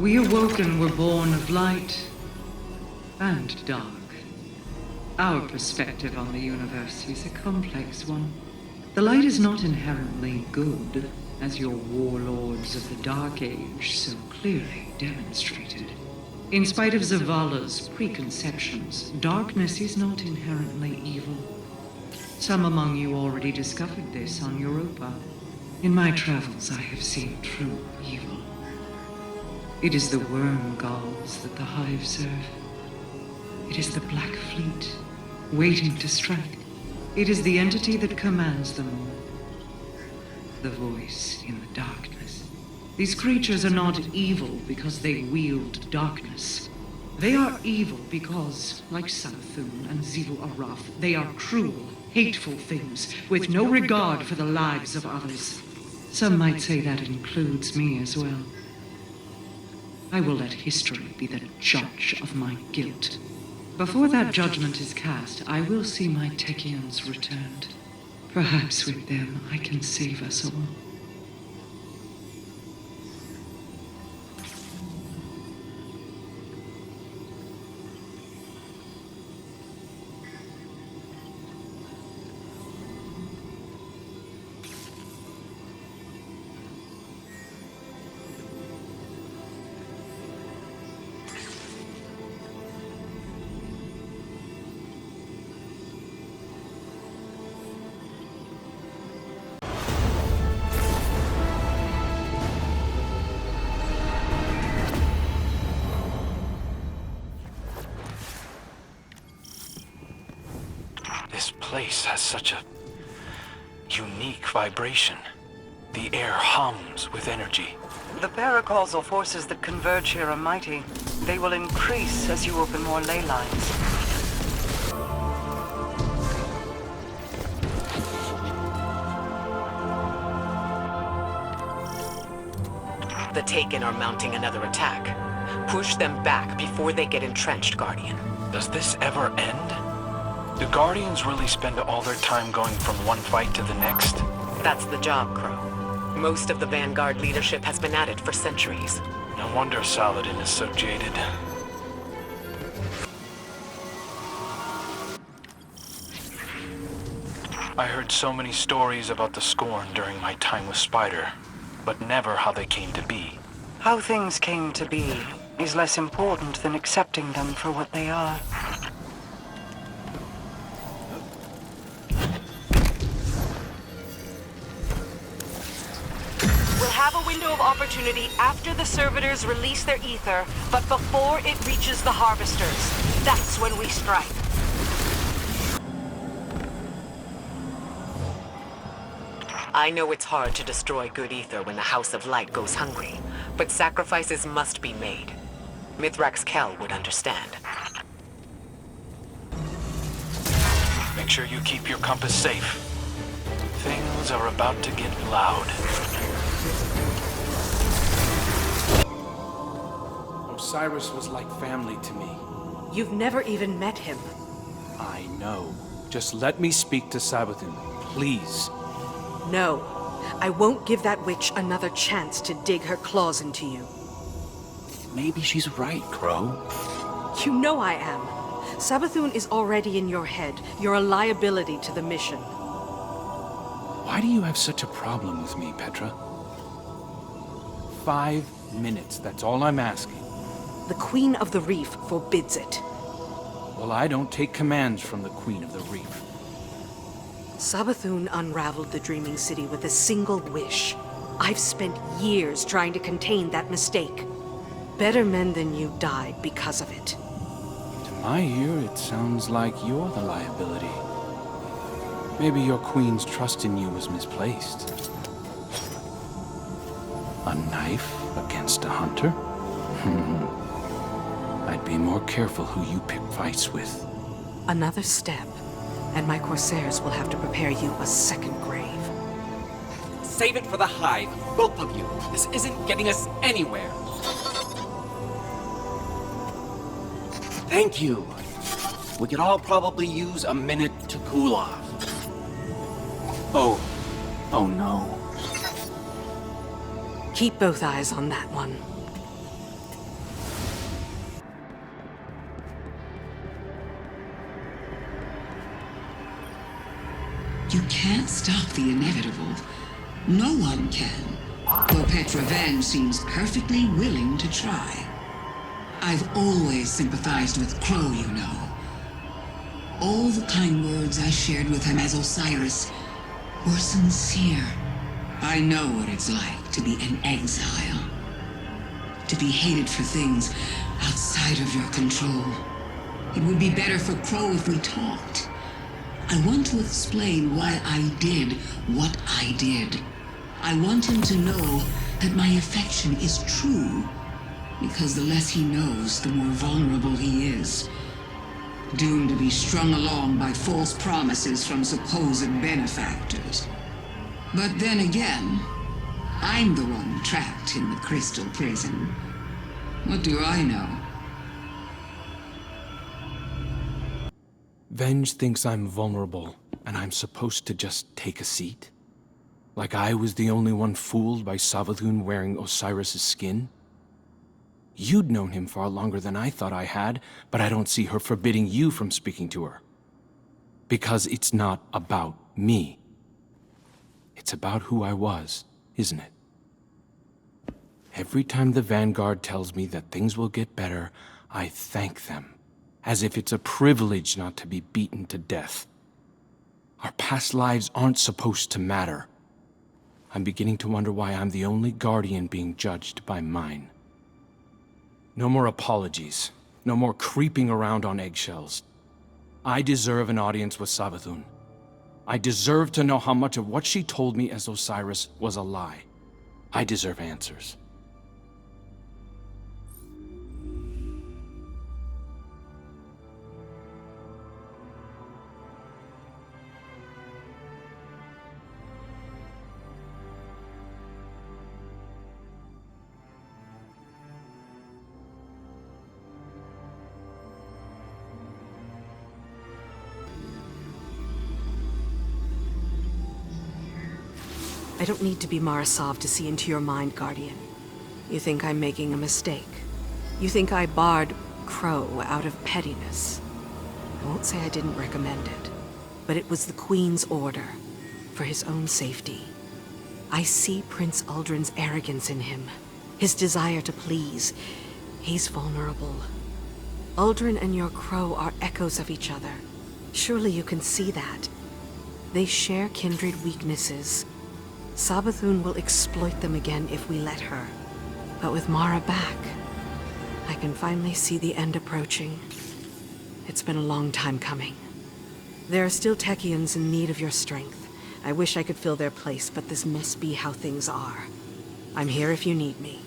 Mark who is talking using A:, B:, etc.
A: We awoken were born of light and dark. Our perspective on the universe is a complex one. The light is not inherently good, as your warlords of the Dark Age so clearly demonstrated. In spite of Zavala's preconceptions, darkness is not inherently evil. Some among you already discovered this on Europa. In my travels, I have seen true evil. It is the worm gods that the Hive serve. It is the Black Fleet, waiting to strike. It is the entity that commands them all. The voice in the darkness. These creatures are not evil because they wield darkness. They are evil because, like Savathun and Zivu Araf, they are cruel, hateful things with no regard for the lives of others. Some might say that includes me as well. I will let history be the judge of my guilt. Before that judgment is cast, I will see my Techians returned. Perhaps with them I can save us all.
B: This place has such a unique vibration. The air hums with energy.
C: The paracausal forces that converge here are mighty. They will increase as you open more ley lines.
D: The Taken are mounting another attack. Push them back before they get entrenched, Guardian.
B: Does this ever end? Do Guardians really spend all their time going from one fight to the next?
D: That's the job, Crow. Most of the Vanguard leadership has been at it for centuries.
B: No wonder Savathun is so jaded. I heard so many stories about the Scorn during my time with Spider, but never how they came to be.
C: How things came to be is less important than accepting them for what they are.
E: We'll have a window of opportunity after the servitors release their ether, but before it reaches the harvesters. That's when we strike.
D: I know it's hard to destroy good ether when the House of Light goes hungry, but sacrifices must be made. Mithrax Kell would understand.
B: Make sure you keep your compass safe. Things are about to get loud.
F: Osiris was like family to me.
E: You've never even met him.
F: I know. Just let me speak to Savathun, please.
E: No, I won't give that witch another chance to dig her claws into you.
F: Maybe she's right, Crow.
E: You know I am. Savathun is already in your head. You're a liability to the mission.
F: Why do you have such a problem with me, Petra? 5 minutes, that's all I'm asking.
E: The Queen of the Reef forbids it.
F: Well, I don't take commands from the Queen of the Reef.
E: Savathun unraveled the Dreaming City with a single wish. I've spent years trying to contain that mistake. Better men than you died because of it.
F: To my ear, it sounds like you're the liability. Maybe your Queen's trust in you was misplaced. A knife against a hunter? I'd be more careful who you pick fights with.
E: Another step, and my Corsairs will have to prepare you a second grave.
G: Save it for the Hive, both of you. This isn't getting us anywhere. Thank you. We could all probably use a minute to cool off. Oh no.
E: Keep both eyes on that one.
H: You can't stop the inevitable. No one can. Though Petra Venj seems perfectly willing to try. I've always sympathized with Crow, you know. All the kind words I shared with him as Osiris were sincere. I know what it's like to be an exile. To be hated for things outside of your control. It would be better for Crow if we talked. I want to explain why I did what I did. I want him to know that my affection is true, because the less he knows, the more vulnerable he is. Doomed to be strung along by false promises from supposed benefactors. But then again, I'm the one trapped in the crystal prison. What do I know?
F: Venj thinks I'm vulnerable, and I'm supposed to just take a seat? Like I was the only one fooled by Savathun wearing Osiris' skin? You'd known him far longer than I thought I had, but I don't see her forbidding you from speaking to her. Because it's not about me. It's about who I was, isn't it? Every time the Vanguard tells me that things will get better, I thank them. As if it's a privilege not to be beaten to death. Our past lives aren't supposed to matter. I'm beginning to wonder why I'm the only Guardian being judged by mine. No more apologies. No more creeping around on eggshells. I deserve an audience with Savathun. I deserve to know how much of what she told me as Osiris was a lie. I deserve answers.
E: I don't need to be Marasov to see into your mind, Guardian. You think I'm making a mistake. You think I barred Crow out of pettiness. I won't say I didn't recommend it, but it was the Queen's order, for his own safety. I see Prince Uldren's arrogance in him, his desire to please. He's vulnerable. Uldren and your Crow are echoes of each other. Surely you can see that. They share kindred weaknesses. Savathun will exploit them again if we let her. But with Mara back, I can finally see the end approaching. It's been a long time coming. There are still Techians in need of your strength. I wish I could fill their place, but this must be how things are. I'm here if you need me.